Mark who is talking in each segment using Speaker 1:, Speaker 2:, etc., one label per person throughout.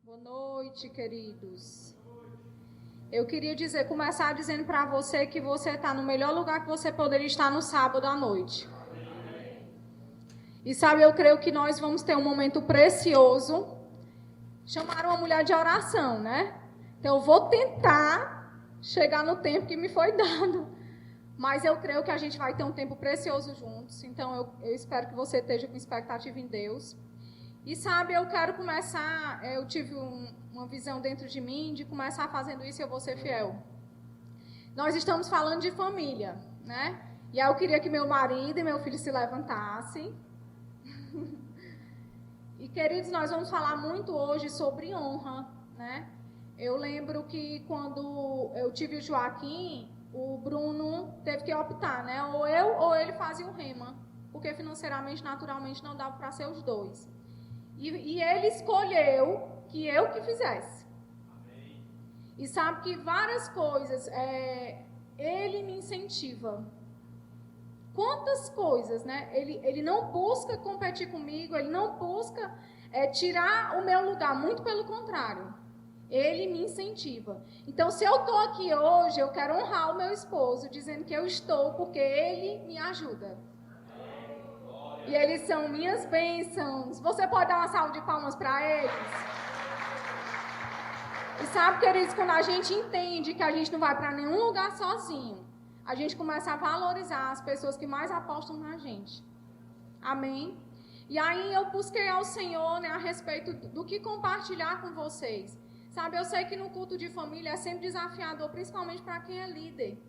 Speaker 1: Boa noite, queridos. Eu queria começar dizendo para você que você está no melhor lugar que você poderia estar no sábado à noite. E sabe, eu creio que nós vamos ter um momento precioso. Chamaram uma mulher de oração, né? Então eu vou tentar chegar no tempo que me foi dado. Mas eu creio que a gente vai ter um tempo precioso juntos. Então eu espero que você esteja com expectativa em Deus. E sabe, eu quero começar, eu tive uma visão dentro de mim de começar fazendo isso e eu vou ser fiel. Nós estamos falando de família, né? E aí eu queria que meu marido e meu filho se levantassem. E queridos, nós vamos falar muito hoje sobre honra, né? Eu lembro que quando eu tive o Joaquim, o Bruno teve que optar, né? Ou eu ou ele fazia o rema, porque financeiramente, naturalmente, não dava para ser os dois. E ele escolheu que eu que fizesse. Amém. E sabe que várias coisas, ele me incentiva. Quantas coisas, né? Ele não busca competir comigo, ele não busca tirar o meu lugar, muito pelo contrário. Ele me incentiva. Então, se eu estou aqui hoje, eu quero honrar o meu esposo, dizendo que eu estou porque ele me ajuda. E eles são minhas bênçãos. Você pode dar uma salva de palmas para eles? E sabe, queridos, quando a gente entende que a gente não vai para nenhum lugar sozinho, a gente começa a valorizar as pessoas que mais apostam na gente. Amém? E aí eu busquei ao Senhor, né, a respeito do que compartilhar com vocês. Sabe, eu sei que no culto de família é sempre desafiador, principalmente para quem é líder.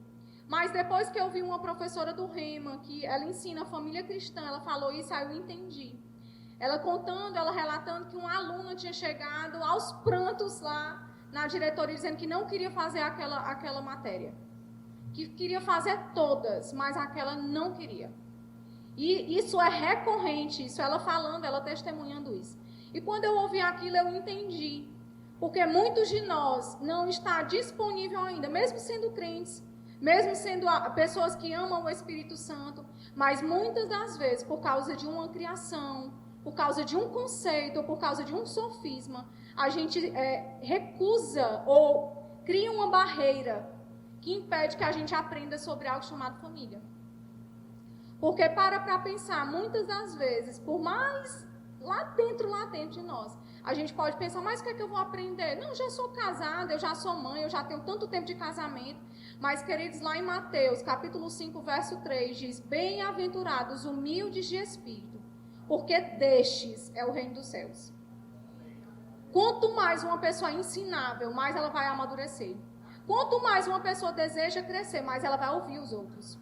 Speaker 1: Mas depois que eu vi uma professora do Rema, que ela ensina a família cristã, ela falou isso, aí eu entendi. Ela contando, ela relatando que uma aluna tinha chegado aos prantos lá na diretoria, dizendo que não queria fazer aquela matéria. Que queria fazer todas, mas aquela não queria. E isso é recorrente, isso ela falando, ela testemunhando isso. E quando eu ouvi aquilo, eu entendi. Porque muitos de nós não está disponível ainda, mesmo sendo crentes, mesmo sendo pessoas que amam o Espírito Santo, mas muitas das vezes, por causa de uma criação, por causa de um conceito, ou por causa de um sofisma, a gente recusa ou cria uma barreira que impede que a gente aprenda sobre algo chamado família. Porque para pensar, muitas das vezes, por mais lá dentro de nós, a gente pode pensar, mas o que é que eu vou aprender? Não, já sou casada, eu já sou mãe, eu já tenho tanto tempo de casamento. Mas, queridos, lá em Mateus, capítulo 5, verso 3, diz, bem-aventurados, humildes de espírito, porque destes é o reino dos céus. Quanto mais uma pessoa é ensinável, mais ela vai amadurecer. Quanto mais uma pessoa deseja crescer, mais ela vai ouvir os outros.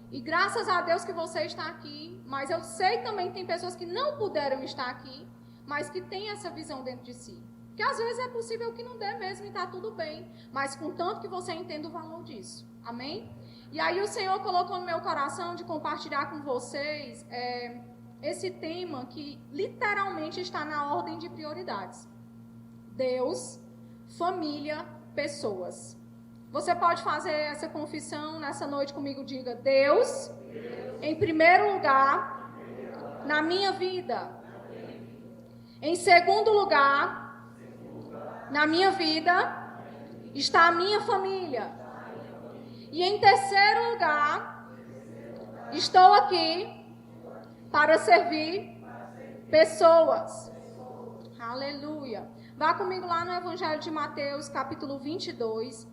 Speaker 1: E graças a Deus que você está aqui, mas eu sei também que tem pessoas que não puderam estar aqui, mas que têm essa visão dentro de si. Que às vezes é possível que não dê mesmo e está tudo bem, mas contanto que você entenda o valor disso. Amém? E aí o Senhor colocou no meu coração de compartilhar com vocês esse tema que literalmente está na ordem de prioridades. Deus, família, pessoas. Você pode fazer essa confissão nessa noite comigo, diga, Deus, em primeiro lugar, na minha vida. Em segundo lugar, na minha vida, está a minha família. E em terceiro lugar, estou aqui para servir pessoas. Aleluia. Vá comigo lá no Evangelho de Mateus, capítulo 22,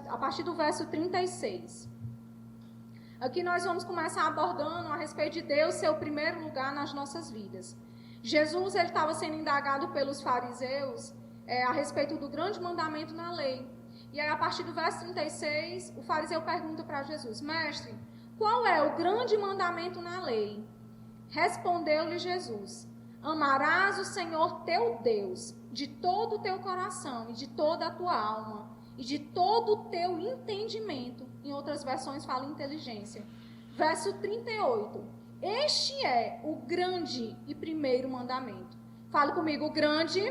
Speaker 1: a partir do verso 36. Aqui nós vamos começar abordando a respeito de Deus ser o primeiro lugar nas nossas vidas. Jesus ele estava sendo indagado pelos fariseus a respeito do grande mandamento na lei. E aí, a partir do verso 36, o fariseu pergunta para Jesus, mestre, qual é o grande mandamento na lei? Respondeu-lhe Jesus, amarás o Senhor teu Deus de todo o teu coração e de toda a tua alma e de todo o teu entendimento. Em outras versões fala inteligência. Verso 38, este é o grande e primeiro mandamento. Fale comigo, o grande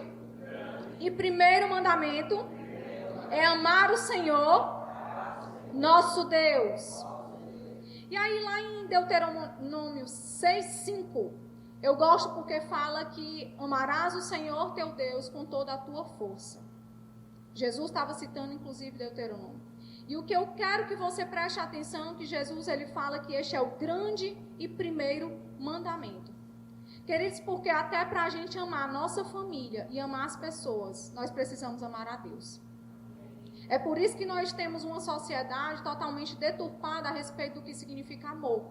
Speaker 1: e primeiro mandamento é amar o Senhor, nosso Deus. E aí lá em Deuteronômio 6:5, Eu gosto porque fala que amarás o Senhor teu Deus com toda a tua força. Jesus estava citando, inclusive, Deuteronômio. E o que eu quero que você preste atenção, que Jesus ele fala que este é o grande e primeiro mandamento. Queridos, porque até para a gente amar a nossa família e amar as pessoas, nós precisamos amar a Deus. É por isso que nós temos uma sociedade totalmente deturpada a respeito do que significa amor.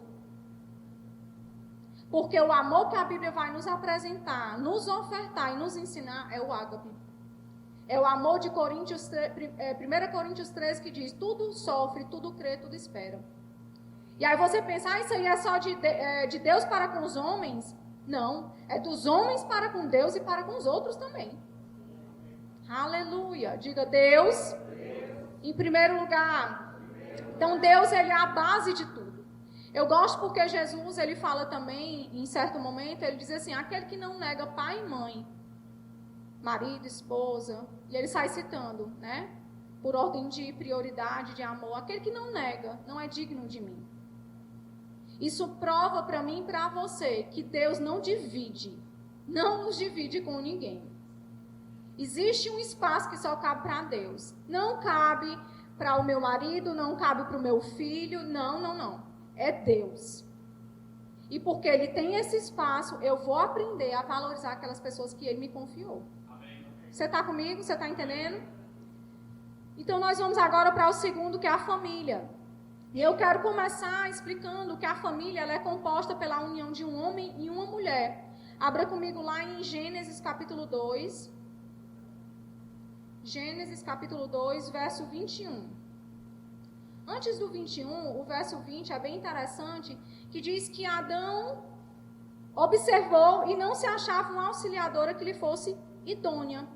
Speaker 1: Porque o amor que a Bíblia vai nos apresentar, nos ofertar e nos ensinar é o ágape. É o amor de 1 Coríntios 13 que diz, tudo sofre, tudo crê, tudo espera. E aí você pensa, isso aí é só de Deus para com os homens? Não, é dos homens para com Deus e para com os outros também. Aleluia, diga Deus em primeiro lugar. Então Deus ele é a base de tudo. Eu gosto porque Jesus ele fala também, em certo momento, ele diz assim, aquele que não nega pai e mãe, marido, esposa, e ele sai citando, né? Por ordem de prioridade, de amor, aquele que não nega, não é digno de mim. Isso prova para mim e para você que Deus não nos divide com ninguém. Existe um espaço que só cabe para Deus. Não cabe para o meu marido, não cabe para o meu filho, não. É Deus. E porque Ele tem esse espaço, eu vou aprender a valorizar aquelas pessoas que Ele me confiou. Você está comigo? Você está entendendo? Então nós vamos agora para o segundo, que é a família. E eu quero começar explicando que a família ela é composta pela união de um homem e uma mulher. Abra comigo lá em Gênesis capítulo 2. Gênesis capítulo 2, verso 21. Antes do 21, o verso 20 é bem interessante, que diz que Adão observou e não se achava uma auxiliadora que lhe fosse idônea.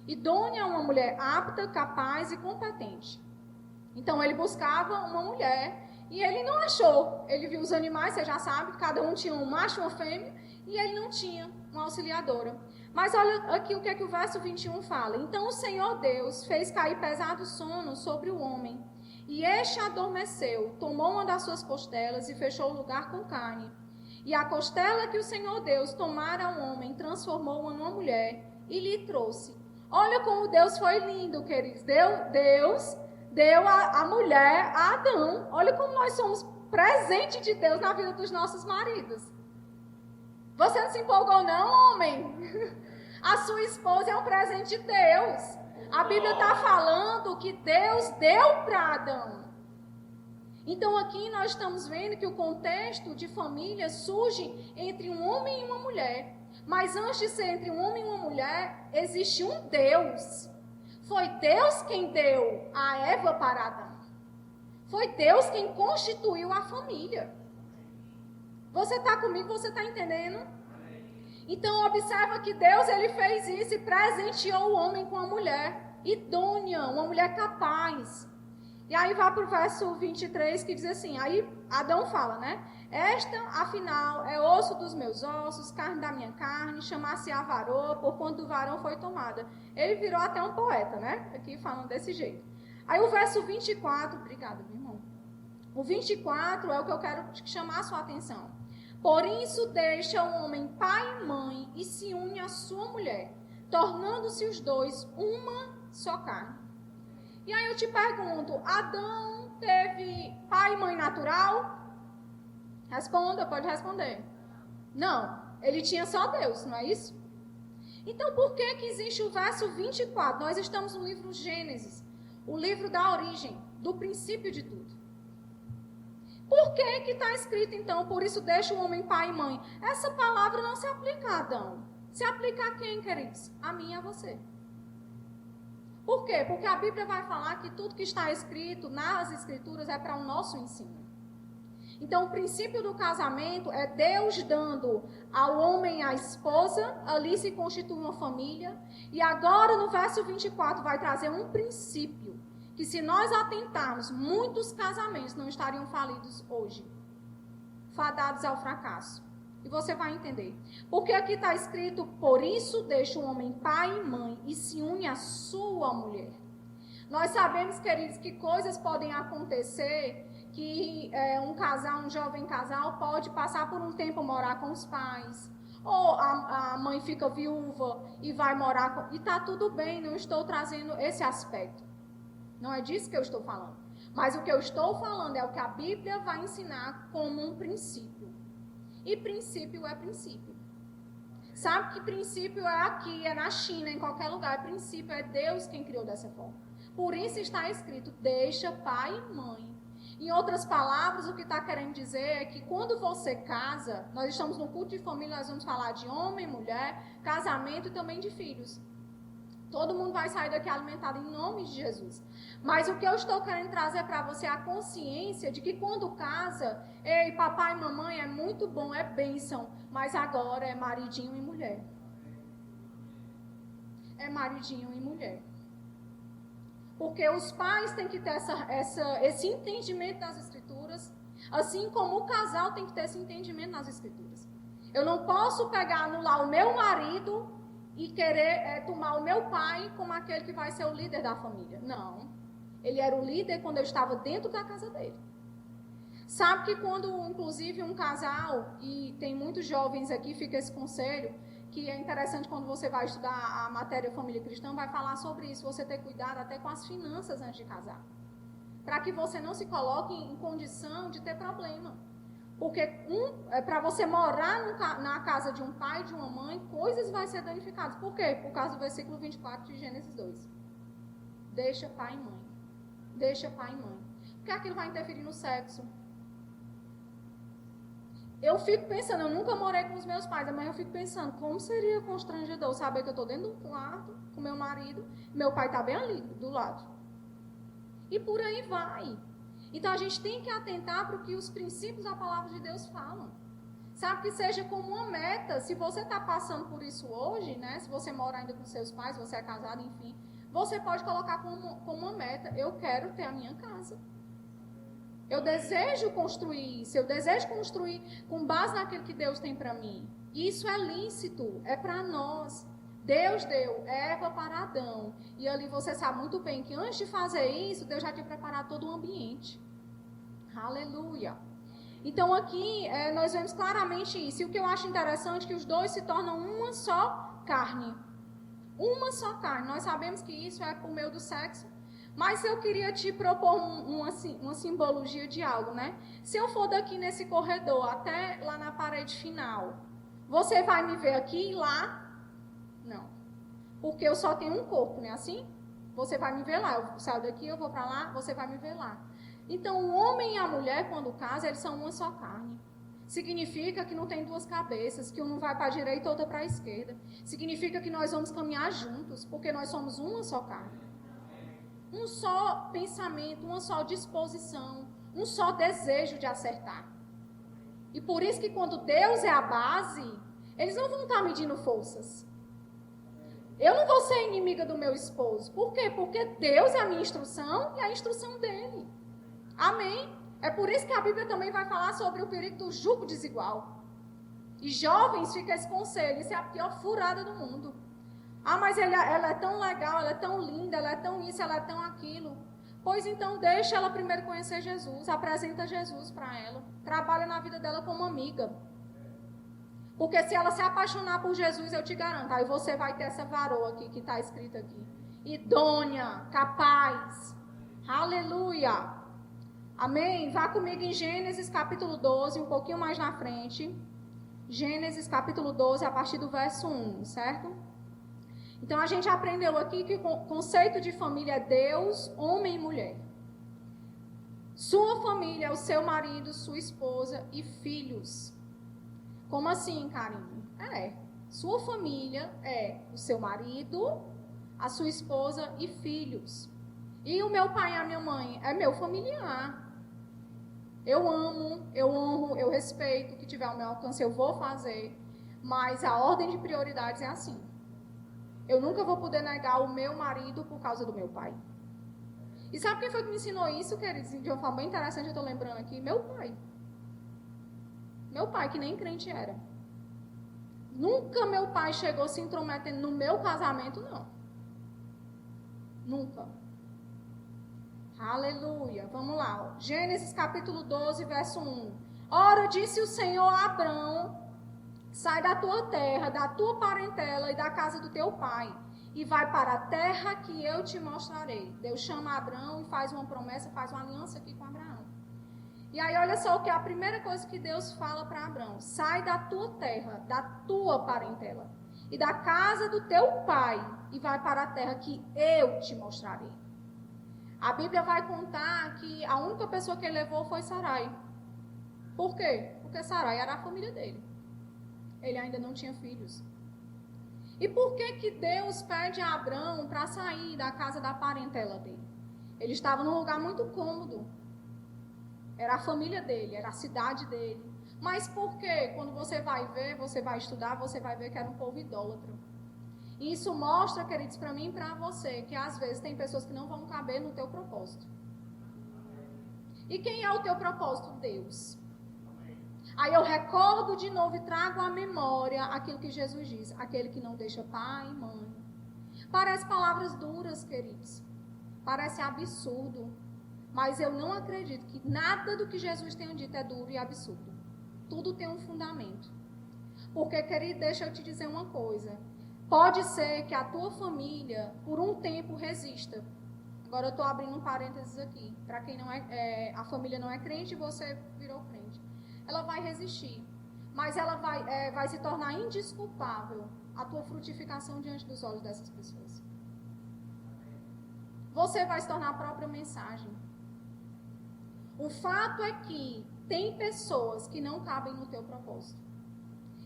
Speaker 1: Idônea é uma mulher apta, capaz e competente. Então ele buscava uma mulher e ele não achou. Ele viu os animais, você já sabe, cada um tinha um macho e uma fêmea, e ele não tinha uma auxiliadora. Mas olha aqui o que é que o verso 21 fala. Então o Senhor Deus fez cair pesado sono sobre o homem, e este adormeceu, tomou uma das suas costelas e fechou o lugar com carne. E a costela que o Senhor Deus tomara ao homem, transformou-a numa mulher e lhe trouxe. Olha como Deus foi lindo, queridos. Deus deu a mulher a Adão. Olha como nós somos presente de Deus na vida dos nossos maridos. Você não se empolgou não, homem? A sua esposa é um presente de Deus. A Bíblia está falando que Deus deu para Adão. Então aqui nós estamos vendo que o contexto de família surge entre um homem e uma mulher. Mas antes de ser entre um homem e uma mulher, existe um Deus. Foi Deus quem deu a Eva para Adão. Foi Deus quem constituiu a família. Você está comigo? Você está entendendo? Então observa que Deus ele fez isso e presenteou o homem com uma mulher idônea, uma mulher capaz. E aí vai para o verso 23 que diz assim, aí Adão fala, né? Esta, afinal, é osso dos meus ossos, carne da minha carne, chamar-se-á varoa, porquanto do varão foi tomada. Ele virou até um poeta, né? Aqui falando desse jeito. Aí o verso 24, obrigada, meu irmão. O 24 é o que eu quero chamar a sua atenção. Por isso deixa o homem pai e mãe e se une à sua mulher, tornando-se os dois uma só carne. E aí eu te pergunto, Adão teve pai e mãe natural? Responda, pode responder. Não, ele tinha só Deus, não é isso? Então por que existe o verso 24? Nós estamos no livro Gênesis, o livro da origem, do princípio de tudo. Por que está escrito então, por isso deixa o homem pai e mãe? Essa palavra não se aplica a Adão. Se aplica a quem, queridos? A mim e a você. Por quê? Porque a Bíblia vai falar que tudo que está escrito nas Escrituras é para o nosso ensino. Então, o princípio do casamento é Deus dando ao homem a esposa, ali se constitui uma família. E agora, no verso 24, vai trazer um princípio, que se nós atentarmos, muitos casamentos não estariam falidos hoje, fadados ao fracasso. E você vai entender. Porque aqui está escrito, por isso deixa o homem pai e mãe e se une à sua mulher. Nós sabemos, queridos, que coisas podem acontecer, que um jovem casal pode passar por um tempo morar com os pais, Ou a mãe fica viúva e vai morar com... E tá tudo bem, não estou trazendo esse aspecto. Não é disso que eu estou falando. Mas o que eu estou falando é o que a Bíblia vai ensinar como um princípio. E princípio é princípio. Sabe que princípio é aqui, é na China, em qualquer lugar. Princípio é Deus quem criou dessa forma. Por isso está escrito, deixa pai e mãe. Em outras palavras, o que está querendo dizer é que quando você casa, nós estamos no culto de família, nós vamos falar de homem, mulher, casamento e também de filhos. Todo mundo vai sair daqui alimentado em nome de Jesus. Mas o que eu estou querendo trazer para você é a consciência de que quando casa, ei, papai e mamãe, é muito bom, é bênção, mas agora é maridinho e mulher. É maridinho e mulher. Porque os pais têm que ter esse entendimento das Escrituras, assim como o casal tem que ter esse entendimento nas Escrituras. Eu não posso pegar, anular o meu marido e querer tomar o meu pai como aquele que vai ser o líder da família. Não. Ele era o líder quando eu estava dentro da casa dele. Sabe que quando, inclusive, um casal, e tem muitos jovens aqui, fica esse conselho, que é interessante quando você vai estudar a matéria família cristã, vai falar sobre isso, você ter cuidado até com as finanças antes de casar. Para que você não se coloque em condição de ter problema. Porque para você morar na casa de um pai e de uma mãe, coisas vão ser danificadas. Por quê? Por causa do versículo 24 de Gênesis 2. Deixa pai e mãe. Deixa pai e mãe. Porque aquilo vai interferir no sexo. Eu fico pensando, eu nunca morei com os meus pais, mas eu fico pensando, como seria constrangedor saber que eu estou dentro do quarto com meu marido, meu pai está bem ali, do lado. E por aí vai. Então a gente tem que atentar para o que os princípios da palavra de Deus falam. Sabe, que seja como uma meta. Se você está passando por isso hoje, né? Se você mora ainda com seus pais, você é casado, enfim, você pode colocar como uma meta, eu quero ter a minha casa. Eu desejo construir isso, eu desejo construir com base naquilo que Deus tem para mim. Isso é lícito, é para nós. Deus deu Eva para Adão. E ali você sabe muito bem que antes de fazer isso, Deus já tinha preparado todo o ambiente. Aleluia. Então aqui nós vemos claramente isso. E o que eu acho interessante é que os dois se tornam uma só carne. Uma só carne. Nós sabemos que isso é por meio do sexo. Mas eu queria te propor uma simbologia de algo, né? Se eu for daqui nesse corredor até lá na parede final, você vai me ver aqui e lá? Não. Porque eu só tenho um corpo, não é assim? Você vai me ver lá. Eu saio daqui, eu vou para lá, você vai me ver lá. Então, o homem e a mulher, quando casam, eles são uma só carne. Significa que não tem duas cabeças, que um não vai para a direita e outro para a esquerda. Significa que nós vamos caminhar juntos, porque nós somos uma só carne. Um só pensamento, uma só disposição, um só desejo de acertar. E por isso que quando Deus é a base, eles não vão estar medindo forças. Eu não vou ser inimiga do meu esposo. Por quê? Porque Deus é a minha instrução e a instrução dele. Amém? É por isso que a Bíblia também vai falar sobre o perigo do jugo desigual. E jovens, fica esse conselho, isso é a pior furada do mundo. Ah, mas ela é tão legal, ela é tão linda, ela é tão isso, ela é tão aquilo. Pois então, deixa ela primeiro conhecer Jesus, apresenta Jesus para ela. Trabalha na vida dela como amiga. Porque se ela se apaixonar por Jesus, eu te garanto, aí você vai ter essa varoa aqui, que está escrito aqui. Idônea, capaz. Aleluia. Amém? Vá comigo em Gênesis capítulo 12, um pouquinho mais na frente. Gênesis capítulo 12, a partir do verso 1, certo? Então, a gente aprendeu aqui que o conceito de família é Deus, homem e mulher. Sua família é o seu marido, sua esposa e filhos. Como assim, Karine? Sua família é o seu marido, a sua esposa e filhos. E o meu pai e a minha mãe é meu familiar. Eu amo, eu honro, eu respeito. O que tiver ao meu alcance eu vou fazer. Mas a ordem de prioridades é assim. Eu nunca vou poder negar o meu marido por causa do meu pai. E sabe quem foi que me ensinou isso, queridos? De uma forma bem interessante, eu estou lembrando aqui. Meu pai. Meu pai, que nem crente era. Nunca meu pai chegou se intrometendo no meu casamento, não. Nunca. Aleluia. Vamos lá. Ó. Gênesis capítulo 12, verso 1. Ora, disse o Senhor a Abrão, sai da tua terra, da tua parentela e da casa do teu pai, e vai para a terra que eu te mostrarei. Deus chama Abraão e faz uma promessa, faz uma aliança aqui com Abraão. E aí olha só o que é a primeira coisa que Deus fala para Abraão: sai da tua terra, da tua parentela e da casa do teu pai, e vai para a terra que eu te mostrarei. A Bíblia vai contar que a única pessoa que ele levou foi Sarai. Por quê? Porque Sarai era a família dele. Ele ainda não tinha filhos. E por que Deus pede a Abraão para sair da casa da parentela dele? Ele estava num lugar muito cômodo. Era a família dele, era a cidade dele. Mas por quê? Quando você vai ver, você vai estudar, você vai ver que era um povo idólatra. E isso mostra, queridos, para mim e para você, que às vezes tem pessoas que não vão caber no teu propósito. E quem é o teu propósito? Deus. Aí eu recordo de novo e trago à memória aquilo que Jesus diz: aquele que não deixa pai e mãe. Parece palavras duras, queridos. Parece absurdo. Mas eu não acredito que nada do que Jesus tenha dito é duro e absurdo. Tudo tem um fundamento. Porque, querido, deixa eu te dizer uma coisa. Pode ser que a tua família, por um tempo, resista. Agora eu estou abrindo um parênteses aqui. Para quem não a família não é crente e você virou crente. Ela vai resistir. Mas ela vai se tornar indesculpável a tua frutificação diante dos olhos dessas pessoas. Você vai se tornar a própria mensagem. O fato é que tem pessoas que não cabem no teu propósito.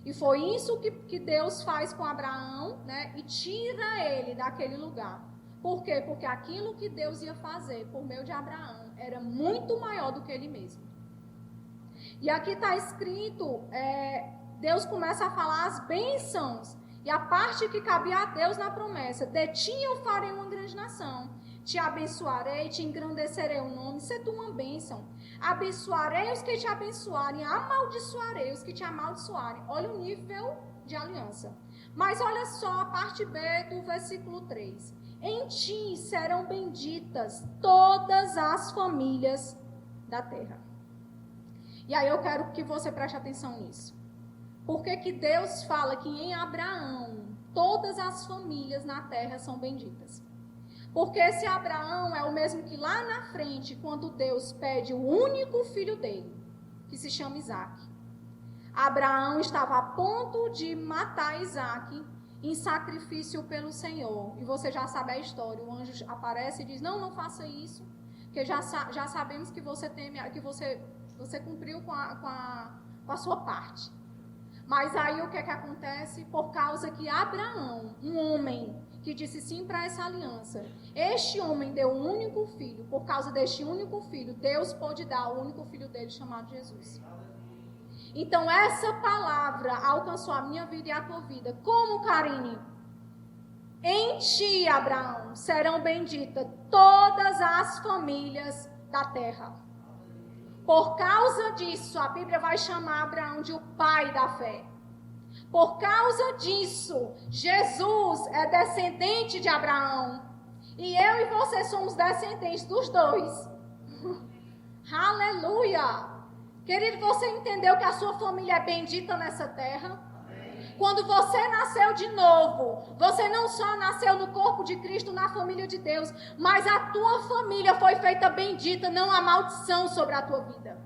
Speaker 1: E foi isso que Deus faz com Abraão, né? E tira ele daquele lugar. Por quê? Porque aquilo que Deus ia fazer por meio de Abraão era muito maior do que ele mesmo. E aqui está escrito, Deus começa a falar as bênçãos. E a parte que cabia a Deus na promessa: de ti eu farei uma grande nação. Te abençoarei, te engrandecerei o nome, se tu uma bênção. Abençoarei os que te abençoarem, amaldiçoarei os que te amaldiçoarem. Olha o nível de aliança. Mas olha só a parte B do versículo 3. Em ti serão benditas todas as famílias da terra. E aí eu quero que você preste atenção nisso. Por que Deus fala que em Abraão todas as famílias na terra são benditas? Porque esse Abraão é o mesmo que lá na frente, quando Deus pede o único filho dele, que se chama Isaac. Abraão estava a ponto de matar Isaac em sacrifício pelo Senhor. E você já sabe a história. O anjo aparece e diz: não faça isso, porque já sabemos que você teme, que você cumpriu com a sua parte. Mas aí o que acontece? Por causa que Abraão, um homem que disse sim para essa aliança, este homem deu um único filho. Por causa deste único filho, Deus pôde dar o único filho dele, chamado Jesus. Então essa palavra alcançou a minha vida e a tua vida. Como, Karine? Em ti, Abraão, serão benditas todas as famílias da terra. Por causa disso, a Bíblia vai chamar Abraão de o pai da fé. Por causa disso, Jesus é descendente de Abraão. E eu e você somos descendentes dos dois. Aleluia! Querido, você entendeu que a sua família é bendita nessa terra? Quando você nasceu de novo, você não só nasceu no corpo de Cristo, na família de Deus, mas a tua família foi feita bendita, não há maldição sobre a tua vida.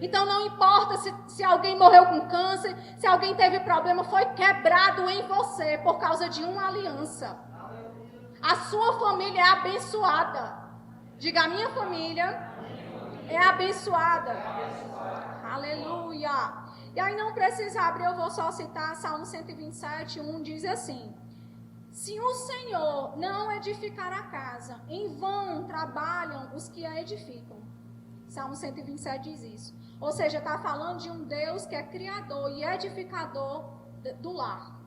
Speaker 1: Então não importa se alguém morreu com câncer, se alguém teve problema, foi quebrado em você por causa de uma aliança. A sua família é abençoada. Diga: a minha família é abençoada. Aleluia. E aí não precisa abrir, eu vou só citar Salmo 127, 1, diz assim: se o Senhor não edificar a casa, em vão trabalham os que a edificam. Salmo 127 diz isso. Ou seja, está falando de um Deus que é criador e edificador do lar.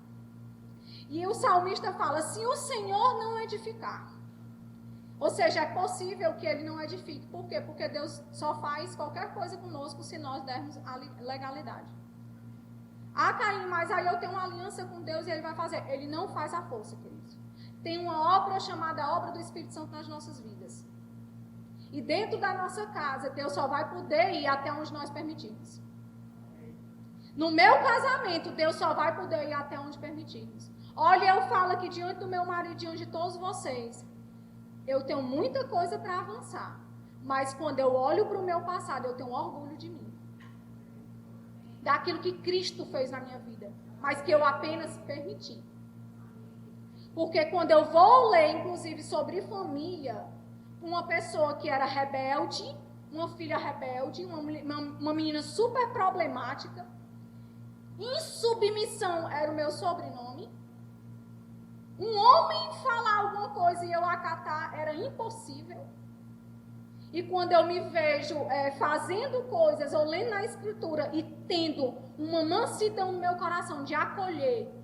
Speaker 1: E o salmista fala: se o Senhor não edificar. Ou seja, é possível que ele não edifique. Por quê? Porque Deus só faz qualquer coisa conosco se nós dermos a legalidade. Ah, Caim, mas aí eu tenho uma aliança com Deus e ele vai fazer. Ele não faz a força, queridos. Tem uma obra chamada obra do Espírito Santo nas nossas vidas. E dentro da nossa casa, Deus só vai poder ir até onde nós permitimos. No meu casamento, Deus só vai poder ir até onde permitirmos. Olha, eu falo aqui diante do meu marido, diante de todos vocês. Eu tenho muita coisa para avançar. Mas quando eu olho para o meu passado, eu tenho orgulho de mim. Daquilo que Cristo fez na minha vida. Mas que eu apenas permiti. Porque quando eu vou ler, inclusive, sobre família, uma pessoa que era rebelde, uma filha rebelde, uma menina super problemática, insubmissão era o meu sobrenome, um homem falar alguma coisa e eu acatar era impossível. E quando eu me vejo fazendo coisas ou lendo na escritura e tendo uma mansidão no meu coração de acolher,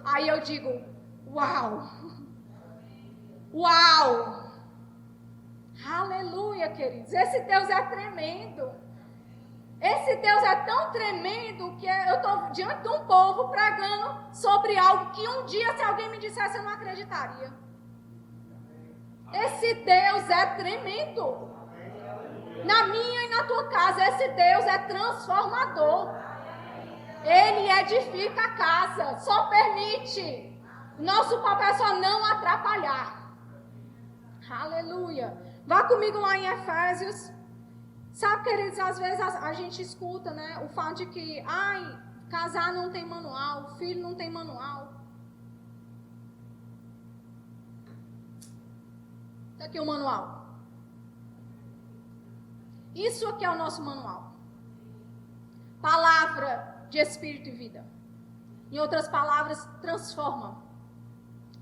Speaker 1: aí eu digo, uau, uau, aleluia, queridos, esse Deus é tremendo. Esse Deus é tão tremendo que eu estou diante de um povo pregando sobre algo que um dia, se alguém me dissesse, eu não acreditaria. Esse Deus é tremendo. Na minha e na tua casa, esse Deus é transformador. Ele edifica a casa, só permite. Nosso papel é só não atrapalhar. Aleluia. Vá comigo lá em Efésios. Sabe, queridos, às vezes a gente escuta, né, o fato de que, casar não tem manual, filho não tem manual. Tá aqui o manual. Isso aqui é o nosso manual. Palavra de espírito e vida. Em outras palavras, transforma.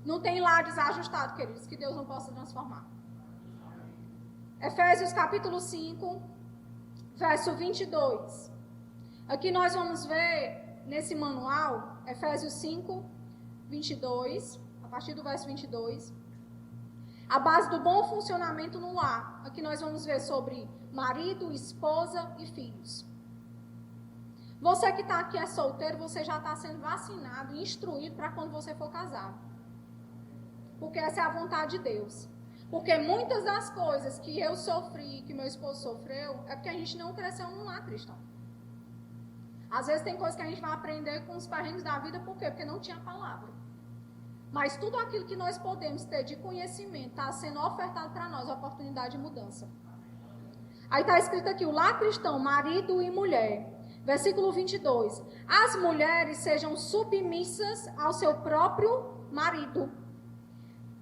Speaker 1: Não tem lá desajustado, queridos, que Deus não possa transformar. Efésios capítulo 5. Verso 22. Aqui nós vamos ver nesse manual, Efésios 5, 22, a partir do verso 22, a base do bom funcionamento no lar. Aqui nós vamos ver sobre marido, esposa e filhos. Você que está aqui é solteiro, você já está sendo vacinado e instruído para quando você for casado. Porque essa é a vontade de Deus. Porque muitas das coisas que eu sofri, que meu esposo sofreu, é porque a gente não cresceu num lar cristão. Às vezes tem coisas que a gente vai aprender com os perrengues da vida, por quê? Porque não tinha palavra. Mas tudo aquilo que nós podemos ter de conhecimento está sendo ofertado para nós, a oportunidade de mudança. Aí está escrito aqui, o lar cristão, marido e mulher. Versículo 22. As mulheres sejam submissas ao seu próprio marido,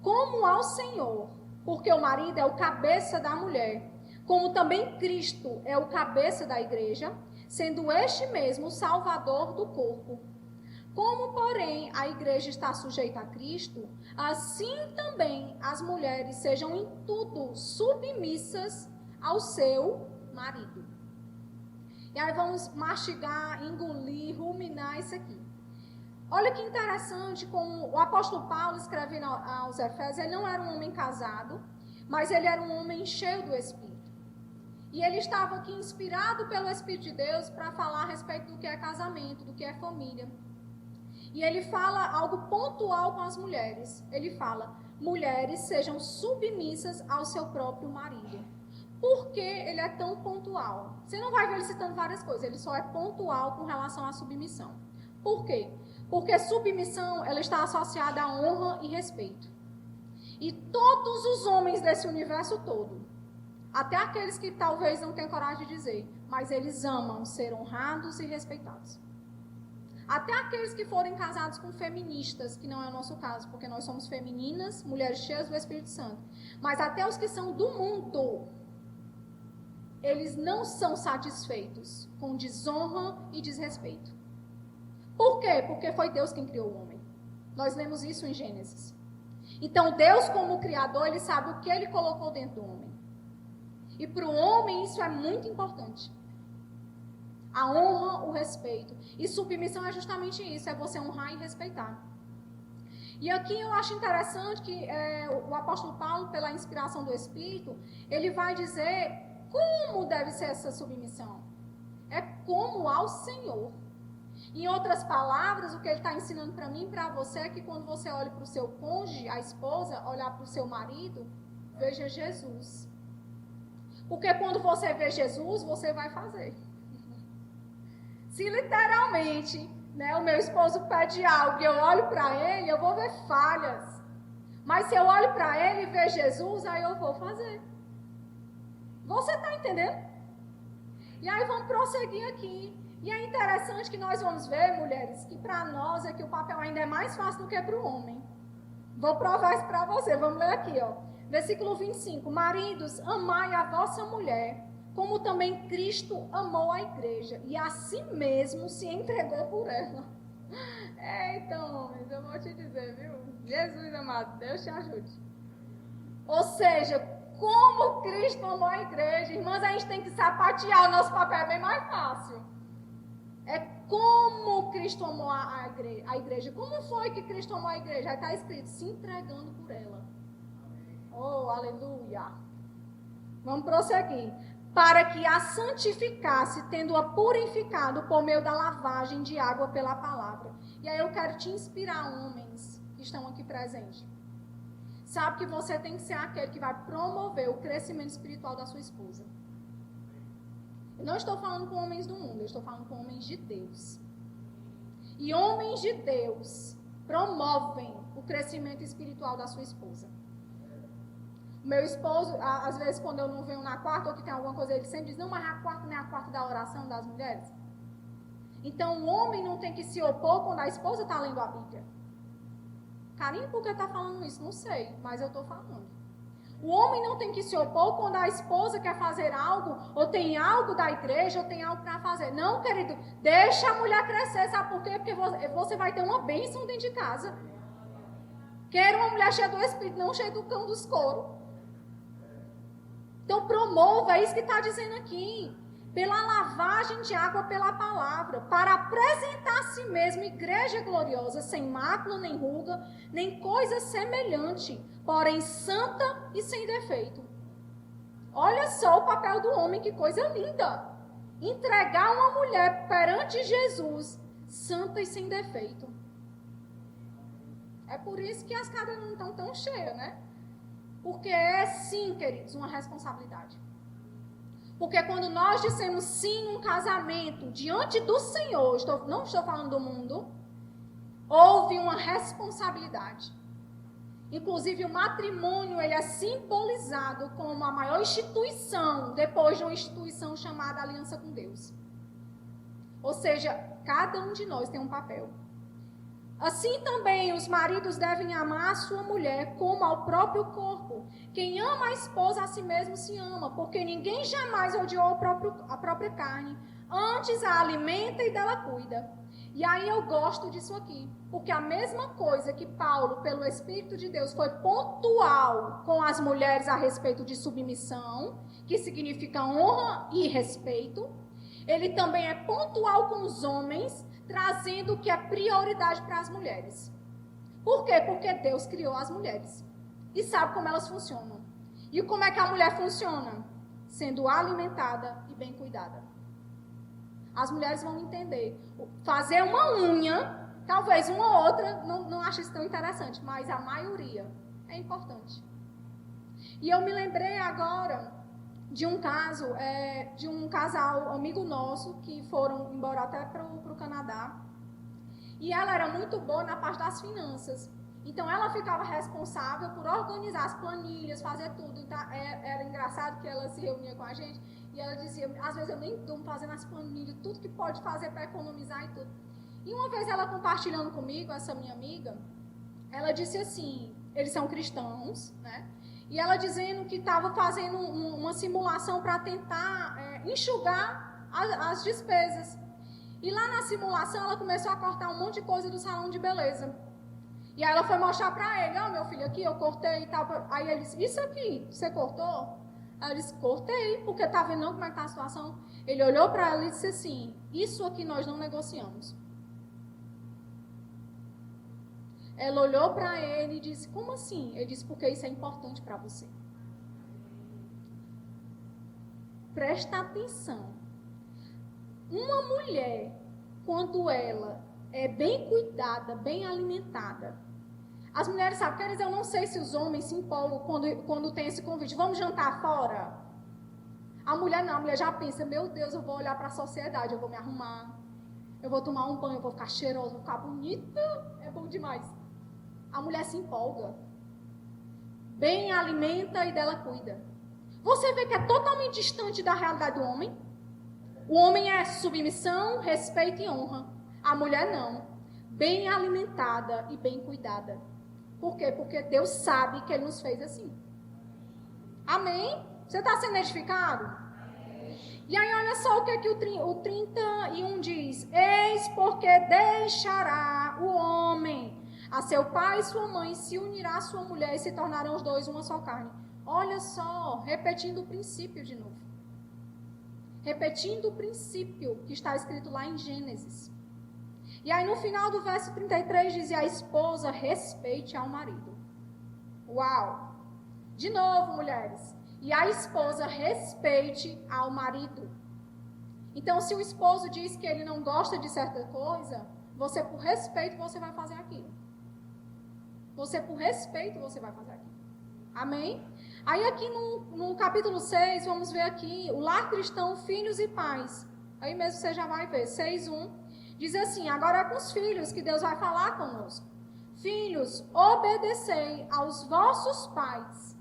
Speaker 1: como ao Senhor. Porque o marido é o cabeça da mulher, como também Cristo é o cabeça da igreja, sendo este mesmo o salvador do corpo. Como, porém, a igreja está sujeita a Cristo, assim também as mulheres sejam em tudo submissas ao seu marido. E aí vamos mastigar, engolir, ruminar isso aqui. Olha que interessante como o apóstolo Paulo escrevendo aos Efésios, ele não era um homem casado, mas ele era um homem cheio do Espírito. E ele estava aqui inspirado pelo Espírito de Deus para falar a respeito do que é casamento, do que é família. E ele fala algo pontual com as mulheres. Ele fala, mulheres sejam submissas ao seu próprio marido. Por que ele é tão pontual? Você não vai ver ele citando várias coisas, ele só é pontual com relação à submissão. Por quê? Porque submissão, ela está associada a honra e respeito. E todos os homens desse universo todo, até aqueles que talvez não tenham coragem de dizer, mas eles amam ser honrados e respeitados. Até aqueles que forem casados com feministas, que não é o nosso caso, porque nós somos femininas, mulheres cheias do Espírito Santo. Mas até os que são do mundo, eles não são satisfeitos com desonra e desrespeito. Por quê? Porque foi Deus quem criou o homem. Nós lemos isso em Gênesis. Então, Deus, como Criador, Ele sabe o que Ele colocou dentro do homem. E para o homem isso é muito importante. A honra, o respeito. E submissão é justamente isso, é você honrar e respeitar. E aqui eu acho interessante que o apóstolo Paulo, pela inspiração do Espírito, ele vai dizer como deve ser essa submissão. É como ao Senhor. Em outras palavras, o que ele está ensinando para mim e para você é que quando você olha para o seu cônjuge, a esposa, olhar para o seu marido, veja Jesus. Porque quando você vê Jesus, você vai fazer. Se literalmente, né, o meu esposo pede algo e eu olho para ele, eu vou ver falhas. Mas se eu olho para ele e ver Jesus, aí eu vou fazer. Você está entendendo? E aí vamos prosseguir aqui. E é interessante que nós vamos ver, mulheres, que para nós é que o papel ainda é mais fácil do que para o homem. Vou provar isso para você. Vamos ler aqui, ó. Versículo 25. Maridos, amai a vossa mulher, como também Cristo amou a igreja, e a si mesmo se entregou por ela. Então, homens, eu vou te dizer, viu? Jesus amado, Deus te ajude. Ou seja, como Cristo amou a igreja. Irmãs, a gente tem que sapatear, o nosso papel é bem mais fácil. É como Cristo amou a igreja. Como foi que Cristo amou a igreja? Aí está escrito, se entregando por ela. Oh, aleluia. Vamos prosseguir. Para que a santificasse, tendo-a purificado por meio da lavagem de água pela palavra. E aí eu quero te inspirar, homens que estão aqui presentes. Sabe que você tem que ser aquele que vai promover o crescimento espiritual da sua esposa. Eu não estou falando com homens do mundo, eu estou falando com homens de Deus. E homens de Deus promovem o crescimento espiritual da sua esposa. Meu esposo, às vezes quando eu não venho na quarta ou que tem alguma coisa, ele sempre diz, não, mas a quarta não é a quarta da oração das mulheres. Então o homem não tem que se opor quando a esposa está lendo a Bíblia. Carinho, por que está falando isso? Não sei, mas eu estou falando. O homem não tem que se opor quando a esposa quer fazer algo, ou tem algo da igreja, ou tem algo para fazer. Não, querido, deixa a mulher crescer, sabe por quê? Porque você vai ter uma bênção dentro de casa. Quero uma mulher cheia do Espírito, não cheia do cão dos coros. Então promova, é isso que está dizendo aqui. Pela lavagem de água pela palavra, para apresentar a si mesmo igreja gloriosa, sem mácula, nem ruga, nem coisa semelhante, porém santa e sem defeito. Olha só o papel do homem, que coisa linda. Entregar uma mulher perante Jesus, santa e sem defeito. É por isso que as casas não estão tão cheias, né? Porque é sim, queridos, uma responsabilidade. Porque quando nós dissemos sim num casamento, diante do Senhor, não estou falando do mundo, houve uma responsabilidade. Inclusive o matrimônio, ele é simbolizado como a maior instituição, depois de uma instituição chamada Aliança com Deus. Ou seja, cada um de nós tem um papel. Assim também os maridos devem amar a sua mulher como ao próprio corpo. Quem ama a esposa a si mesmo se ama, porque ninguém jamais odiou a própria carne, antes a alimenta e dela cuida. E aí eu gosto disso aqui, porque a mesma coisa que Paulo, pelo Espírito de Deus, foi pontual com as mulheres a respeito de submissão, que significa honra e respeito, ele também é pontual com os homens, trazendo o que é prioridade para as mulheres. Por quê? Porque Deus criou as mulheres e sabe como elas funcionam. E como é que a mulher funciona? Sendo alimentada e bem cuidada. As mulheres vão entender. Fazer uma unha, talvez uma ou outra não ache isso tão interessante, mas a maioria é importante. E eu me lembrei agora de um caso, de um casal amigo nosso, que foram embora até para o Canadá. E ela era muito boa na parte das finanças. Então, ela ficava responsável por organizar as planilhas, fazer tudo. Então, era engraçado que ela se reunia com a gente e ela dizia, às vezes eu nem durmo fazendo as planilhas, tudo que pode fazer para economizar e tudo. E uma vez ela compartilhando comigo, essa minha amiga, ela disse assim, eles são cristãos, né? E ela dizendo que estava fazendo uma simulação para tentar enxugar as despesas. E lá na simulação ela começou a cortar um monte de coisa do salão de beleza. E aí ela foi mostrar para ele, meu filho, aqui eu cortei e tal. Aí ele disse, isso aqui, você cortou? Ela disse, cortei, porque tá vendo como é que tá a situação? Ele olhou para ela e disse assim, isso aqui nós não negociamos. Ela olhou para ele e disse, como assim? Ele disse, porque isso é importante para você. Presta atenção. Uma mulher, quando ela é bem cuidada, bem alimentada, as mulheres sabem, quer dizer, eu não sei se os homens se empolgam quando tem esse convite, vamos jantar fora? A mulher não, a mulher já pensa, meu Deus, eu vou olhar para a sociedade, eu vou me arrumar, Eu vou tomar um banho, eu vou ficar cheirosa, vou ficar bonita. É bom demais. A mulher se empolga. Bem alimenta e dela cuida. Você vê que é totalmente distante da realidade do homem. O homem é submissão, respeito e honra. A mulher não. Bem alimentada e bem cuidada. Por quê? Porque Deus sabe que Ele nos fez assim. Amém? Você está sendo edificado? E aí olha só o que, o 31 diz. Eis porque deixará o homem a seu pai e sua mãe, se unirá a sua mulher e se tornarão os dois uma só carne. Olha só, repetindo o princípio de novo. Repetindo o princípio que está escrito lá em Gênesis. E aí no final do verso 33 diz, a esposa respeite ao marido. Uau! De novo, mulheres. E a esposa respeite ao marido. Então, se o esposo diz que ele não gosta de certa coisa, você por respeito, você vai fazer aquilo. Você por respeito, você vai fazer aquilo. Amém? Aí aqui no capítulo 6, vamos ver aqui, o lar cristão, filhos e pais. Aí mesmo você já vai ver, 6:1. Diz assim, agora é com os filhos que Deus vai falar conosco. Filhos, obedecei aos vossos pais.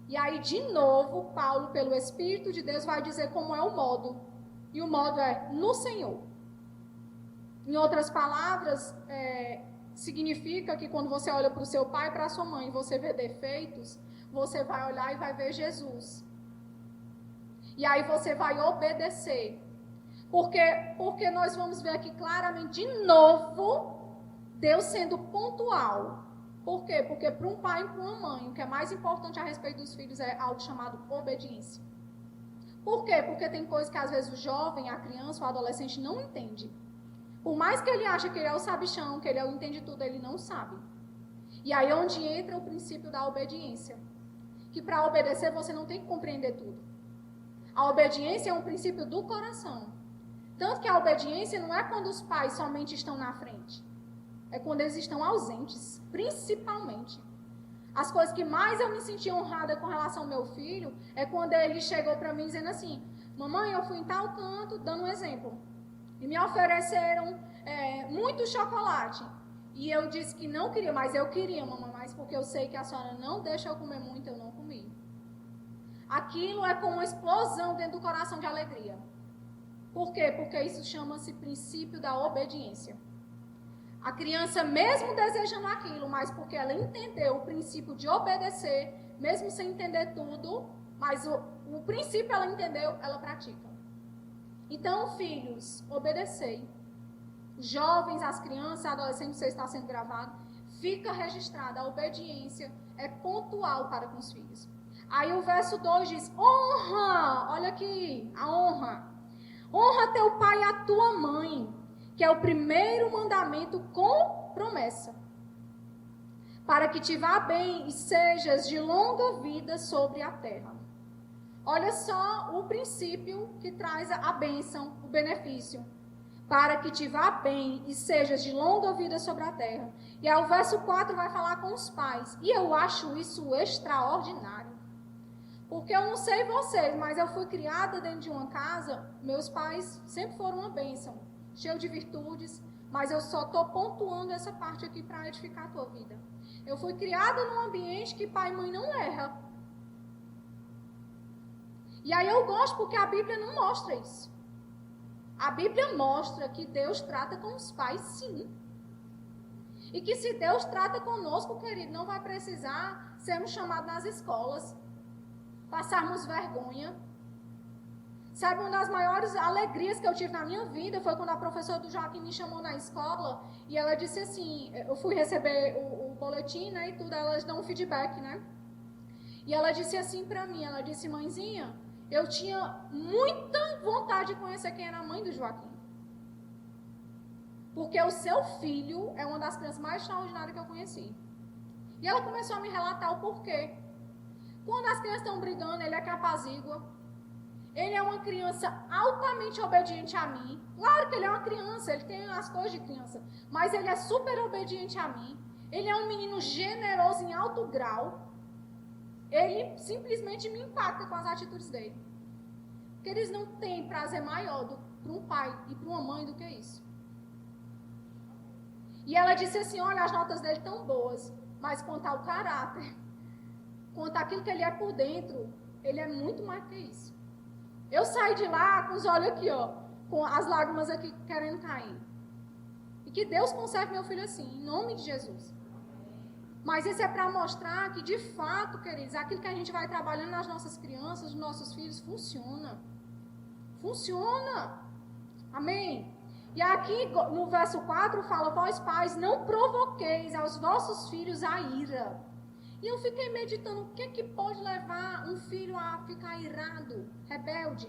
Speaker 1: E aí, de novo, Paulo, pelo Espírito de Deus, vai dizer como é o modo. E o modo é no Senhor. Em outras palavras, significa que quando você olha para o seu pai e para a sua mãe e você vê defeitos, você vai olhar e vai ver Jesus. E aí você vai obedecer. Porque nós vamos ver aqui claramente, de novo, Deus sendo pontual. Por quê? Porque para um pai e para uma mãe, o que é mais importante a respeito dos filhos é algo chamado obediência. Por quê? Porque tem coisas que às vezes o jovem, a criança, o adolescente não entende. Por mais que ele ache que ele é o sabichão, que ele é o entende tudo, ele não sabe. E aí é onde entra o princípio da obediência. Que para obedecer você não tem que compreender tudo. A obediência é um princípio do coração. Tanto que a obediência não é quando os pais somente estão na frente. É quando eles estão ausentes, principalmente. As coisas que mais eu me senti honrada com relação ao meu filho é quando ele chegou para mim dizendo assim, mamãe, eu fui em tal canto, dando um exemplo, e me ofereceram muito chocolate. E eu disse que não queria, mas eu queria, mamãe, mas porque eu sei que a senhora não deixa eu comer muito, eu não comi. Aquilo é como uma explosão dentro do coração de alegria. Por quê? Porque isso chama-se princípio da obediência. A criança, mesmo desejando aquilo, mas porque ela entendeu o princípio de obedecer, mesmo sem entender tudo, mas o princípio ela entendeu, ela pratica. Então, filhos, obedecei. Jovens, as crianças, adolescentes, você está sendo gravado, fica registrada. A obediência é pontual para com os filhos. Aí o verso 2 diz, honra, olha aqui, a honra. Honra teu pai e a tua mãe, que é o primeiro mandamento com promessa, para que te vá bem e sejas de longa vida sobre a terra. Olha só o princípio que traz a bênção, o benefício. Para que te vá bem e sejas de longa vida sobre a terra. E aí o verso 4 vai falar com os pais. E eu acho isso extraordinário. Porque eu não sei vocês, mas eu fui criada dentro de uma casa, meus pais sempre foram uma bênção, cheio de virtudes, mas eu só estou pontuando essa parte aqui para edificar a tua vida. Eu fui criada num ambiente que pai e mãe não erram. E aí eu gosto porque a Bíblia não mostra isso. A Bíblia mostra que Deus trata com os pais, sim. E que se Deus trata conosco, querido, não vai precisar sermos chamados nas escolas, passarmos vergonha. Sabe, uma das maiores alegrias que eu tive na minha vida foi quando a professora do Joaquim me chamou na escola e ela disse assim, eu fui receber o boletim, né, e tudo, elas dão um feedback, né? E ela disse assim pra mim, ela disse, mãezinha, eu tinha muita vontade de conhecer quem era a mãe do Joaquim. Porque o seu filho é uma das crianças mais extraordinárias que eu conheci. E ela começou a me relatar o porquê. Quando as crianças estão brigando, ele é que apazigua. Ele é uma criança altamente obediente a mim. Claro que ele é uma criança, ele tem as coisas de criança. Mas ele é super obediente a mim. Ele é um menino generoso em alto grau. Ele simplesmente me impacta com as atitudes dele. Porque eles não têm prazer maior para um pai e para uma mãe do que isso. E ela disse assim, olha, as notas dele estão boas, mas quanto ao caráter, quanto àquilo que ele é por dentro, ele é muito mais que isso. Eu saí de lá com os olhos aqui, ó, com as lágrimas aqui querendo cair. E que Deus conserve meu filho assim, em nome de Jesus. Mas isso é para mostrar que, de fato, queridos, aquilo que a gente vai trabalhando nas nossas crianças, nos nossos filhos, funciona. Funciona. Amém? E aqui, no verso 4, fala, vós pais, não provoqueis aos vossos filhos a ira. E eu fiquei meditando, o que é que pode levar um filho a ficar irado, rebelde?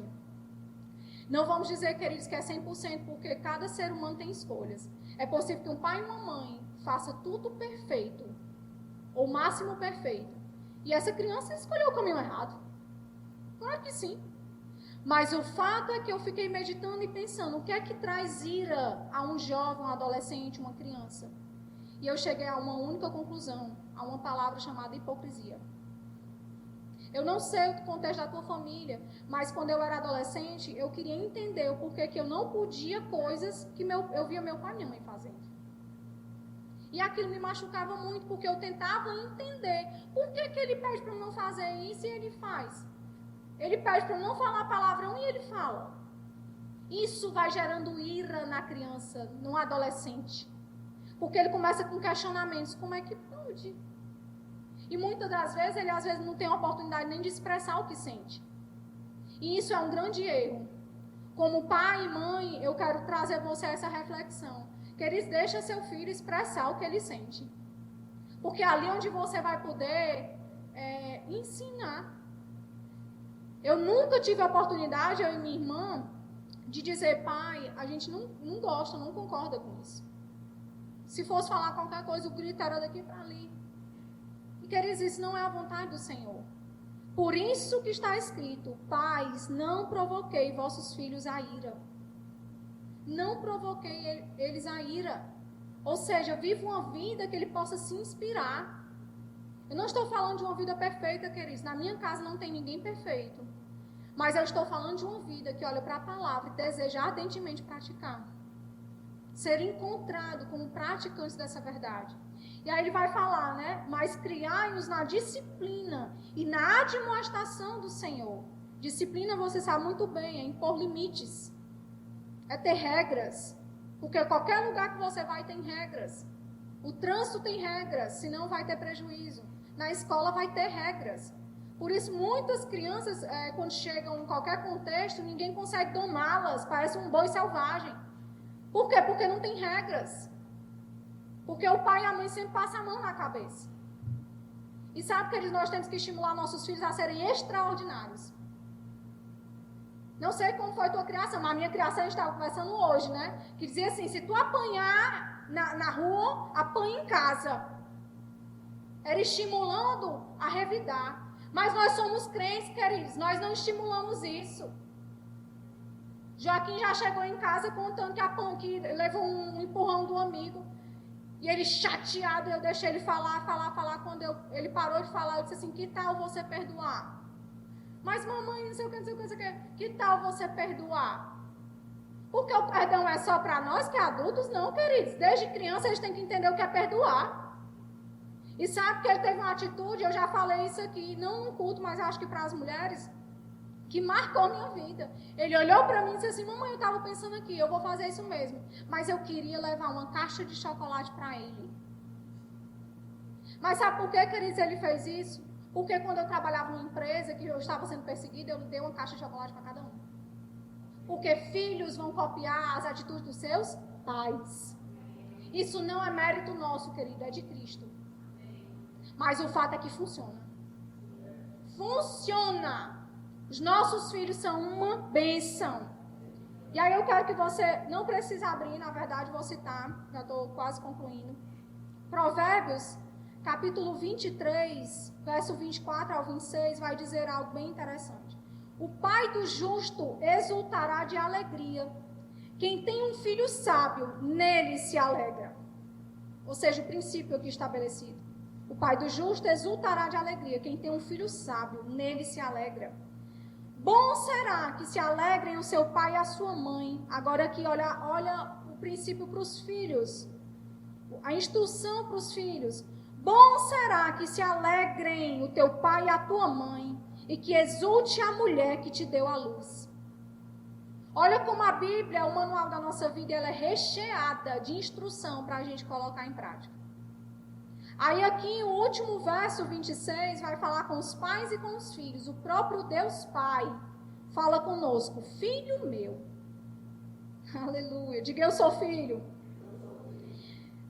Speaker 1: Não vamos dizer, queridos, que é 100%, porque cada ser humano tem escolhas. É possível que um pai e uma mãe façam tudo perfeito, ou o máximo perfeito, e essa criança escolheu o caminho errado. Claro que sim. Mas o fato é que eu fiquei meditando e pensando, o que é que traz ira a um jovem, um adolescente, uma criança? E eu cheguei a uma única conclusão, a uma palavra chamada hipocrisia. Eu não sei o contexto da tua família, mas quando eu era adolescente, eu queria entender o porquê que eu não podia coisas que eu via meu pai e minha mãe fazendo. E aquilo me machucava muito, porque eu tentava entender por que ele pede para eu não fazer isso e ele faz. Ele pede para eu não falar palavrão e ele fala. Isso vai gerando ira na criança, no adolescente. Porque ele começa com questionamentos, como é que pode? E muitas das vezes, ele às vezes não tem a oportunidade nem de expressar o que sente. E isso é um grande erro. Como pai e mãe, eu quero trazer você essa reflexão. Que eles deixem seu filho expressar o que ele sente. Porque ali onde você vai poder ensinar. Eu nunca tive a oportunidade, eu e minha irmã, de dizer, pai, a gente não gosta, não concorda com isso. Se fosse falar qualquer coisa, o grito era daqui para ali. E, queridos, isso não é a vontade do Senhor. Por isso que está escrito, pais, não provoquei vossos filhos a ira. Não provoquei eles a ira. Ou seja, viva uma vida que ele possa se inspirar. Eu não estou falando de uma vida perfeita, queridos. Na minha casa não tem ninguém perfeito. Mas eu estou falando de uma vida que olha para a palavra e deseja ardentemente praticar. Ser encontrado como praticante dessa verdade. E aí ele vai falar, né? Mas criai-os na disciplina e na admoestação do Senhor. Disciplina, você sabe muito bem, é impor limites. É ter regras. Porque qualquer lugar que você vai tem regras. O trânsito tem regras, senão vai ter prejuízo. Na escola vai ter regras. Por isso, muitas crianças, quando chegam em qualquer contexto, ninguém consegue domá-las. Parece um boi selvagem. Por quê? Porque não tem regras. Porque o pai e a mãe sempre passam a mão na cabeça. E sabe que nós temos que estimular nossos filhos a serem extraordinários. Não sei como foi a tua criação, mas a minha criação a gente estava conversando hoje, né? Que dizia assim, se tu apanhar na rua, apanha em casa. Era estimulando a revidar. Mas nós somos crentes, queridos, nós não estimulamos isso. Joaquim já chegou em casa contando que levou um empurrão do amigo. E ele chateado, eu deixei ele falar. Quando ele parou de falar, eu disse assim, que tal você perdoar? Mas mamãe, não sei o que. Que tal você perdoar? Porque o perdão é só para nós que é adultos? Não, queridos. Desde criança eles têm que entender o que é perdoar. E sabe que ele teve uma atitude, eu já falei isso aqui, não no culto, mas acho que para as mulheres, que marcou minha vida. Ele olhou para mim e disse assim, mamãe, eu estava pensando aqui, eu vou fazer isso mesmo. Mas eu queria levar uma caixa de chocolate para ele. Mas sabe por que, queridos, ele fez isso? Porque quando eu trabalhava numa empresa, que eu estava sendo perseguida, eu dei uma caixa de chocolate para cada um. Porque filhos vão copiar as atitudes dos seus pais. Isso não é mérito nosso, querido, é de Cristo. Mas o fato é que funciona. Funciona. Os nossos filhos são uma bênção. E aí eu quero que você, não precisa abrir, na verdade vou citar, já estou quase concluindo. Provérbios, capítulo 23, verso 24 ao 26, vai dizer algo bem interessante. O pai do justo exultará de alegria. Quem tem um filho sábio, nele se alegra. Ou seja, o princípio aqui estabelecido. O pai do justo exultará de alegria. Quem tem um filho sábio, nele se alegra. Bom será que se alegrem o seu pai e a sua mãe. Agora aqui, olha o princípio para os filhos. a instrução para os filhos. Bom será que se alegrem o teu pai e a tua mãe, e que exulte a mulher que te deu a luz. Olha como a Bíblia, o manual da nossa vida, ela é recheada de instrução para a gente colocar em prática. Aí aqui, o último verso, 26, vai falar com os pais e com os filhos. O próprio Deus Pai fala conosco: filho meu. Aleluia. Diga: eu sou filho.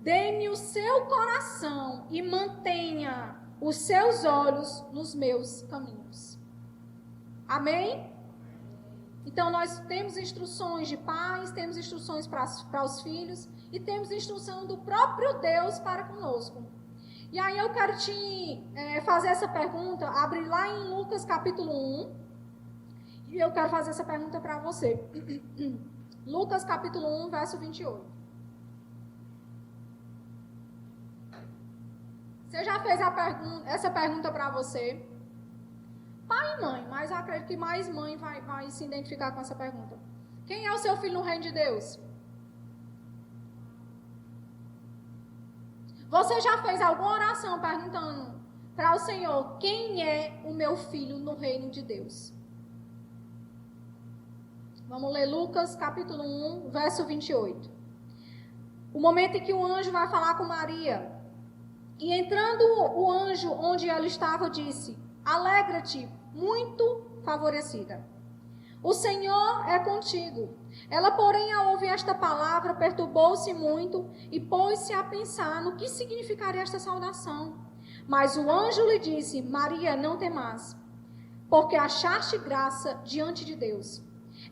Speaker 1: Dê-me o seu coração e mantenha os seus olhos nos meus caminhos. Amém? Então, nós temos instruções de pais, temos instruções para os filhos e temos instrução do próprio Deus para conosco. E aí eu quero te fazer essa pergunta, abre lá em Lucas capítulo 1, e eu quero fazer essa pergunta para você. Lucas capítulo 1, verso 28. Você já fez essa pergunta para você? Pai e mãe, mas eu acredito que mais mãe vai se identificar com essa pergunta. Quem é o seu filho no reino de Deus? Você já fez alguma oração perguntando para o Senhor: quem é o meu filho no reino de Deus? Vamos ler Lucas capítulo 1, verso 28. O momento em que o anjo vai falar com Maria. E entrando o anjo onde ela estava, disse: alegra-te, muito favorecida. O Senhor é contigo. Ela, porém, ao ouvir esta palavra, perturbou-se muito e pôs-se a pensar no que significaria esta saudação. Mas o anjo lhe disse: Maria, não temas, porque achaste graça diante de Deus.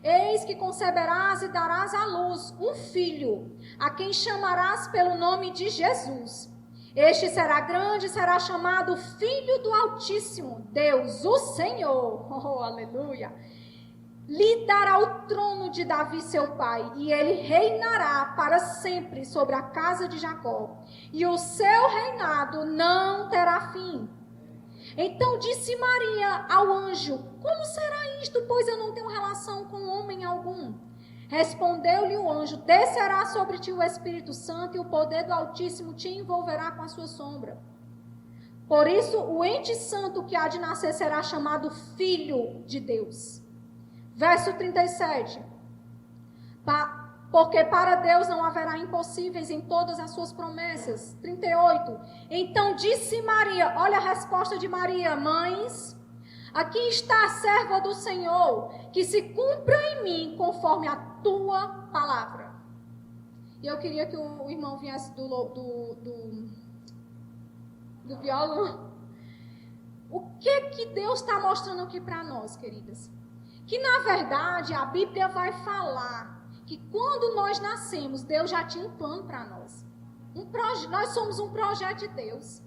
Speaker 1: Eis que conceberás e darás à luz um filho, a quem chamarás pelo nome de Jesus. Este será grande e será chamado Filho do Altíssimo, Deus, o Senhor. Oh, aleluia! Lhe dará o trono de Davi, seu pai, e ele reinará para sempre sobre a casa de Jacó. E o seu reinado não terá fim. Então disse Maria ao anjo: como será isto, pois eu não tenho relação com homem algum? Respondeu-lhe o anjo: descerá sobre ti o Espírito Santo e o poder do Altíssimo te envolverá com a sua sombra. Por isso, o ente santo que há de nascer será chamado Filho de Deus. Verso 37. Porque para Deus não haverá impossíveis em todas as suas promessas. 38. Então disse Maria, olha a resposta de Maria: mães, aqui está a serva do Senhor, que se cumpra em mim conforme a tua palavra. E eu queria que o irmão viesse do violão. O que Deus está mostrando aqui para nós, queridas? Que na verdade a Bíblia vai falar que quando nós nascemos, Deus já tinha um plano para nós. Nós somos um projeto de Deus.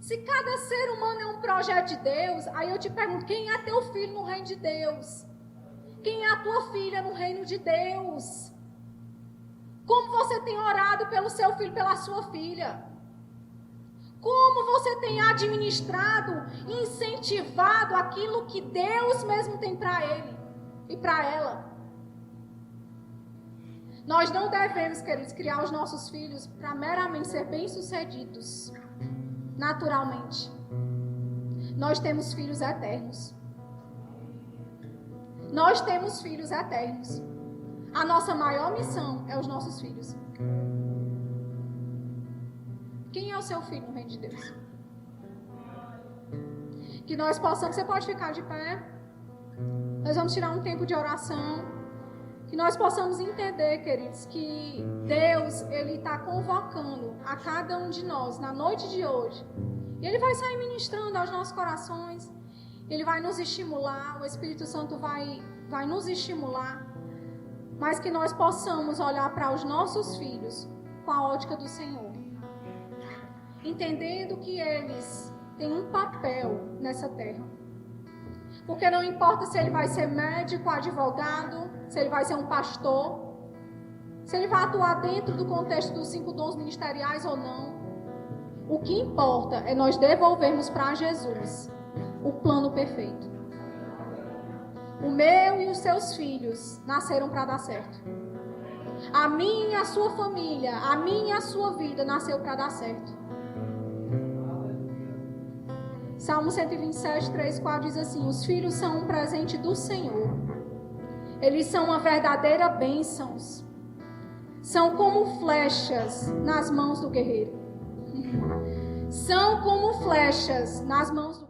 Speaker 1: Se cada ser humano é um projeto de Deus, aí eu te pergunto: quem é teu filho no reino de Deus? Quem é a tua filha no reino de Deus? Como você tem orado pelo seu filho, pela sua filha? Como você tem administrado, incentivado aquilo que Deus mesmo tem para ele e para ela? Nós não devemos, queridos, criar os nossos filhos para meramente ser bem-sucedidos naturalmente. Nós temos filhos eternos. Nós temos filhos eternos. A nossa maior missão é os nossos filhos. Quem é o seu filho no reino de Deus? Que nós possamos... Você pode ficar de pé. Nós vamos tirar um tempo de oração. Que nós possamos entender, queridos, que Deus, Ele está convocando a cada um de nós na noite de hoje. E Ele vai sair ministrando aos nossos corações. Ele vai nos estimular. O Espírito Santo vai nos estimular. Mas que nós possamos olhar para os nossos filhos com a ótica do Senhor. Entendendo que eles têm um papel nessa terra. Porque não importa se ele vai ser médico, advogado, se ele vai ser um pastor, se ele vai atuar dentro do contexto dos 5 dons ministeriais ou não. O que importa é nós devolvermos para Jesus o plano perfeito. O meu e os seus filhos nasceram para dar certo. A minha e a sua família, a minha e a sua vida nasceu para dar certo. Salmo 127, 3, 4 diz assim: os filhos são um presente do Senhor. Eles são uma verdadeira bênção. São como flechas nas mãos do guerreiro. São como flechas nas mãos do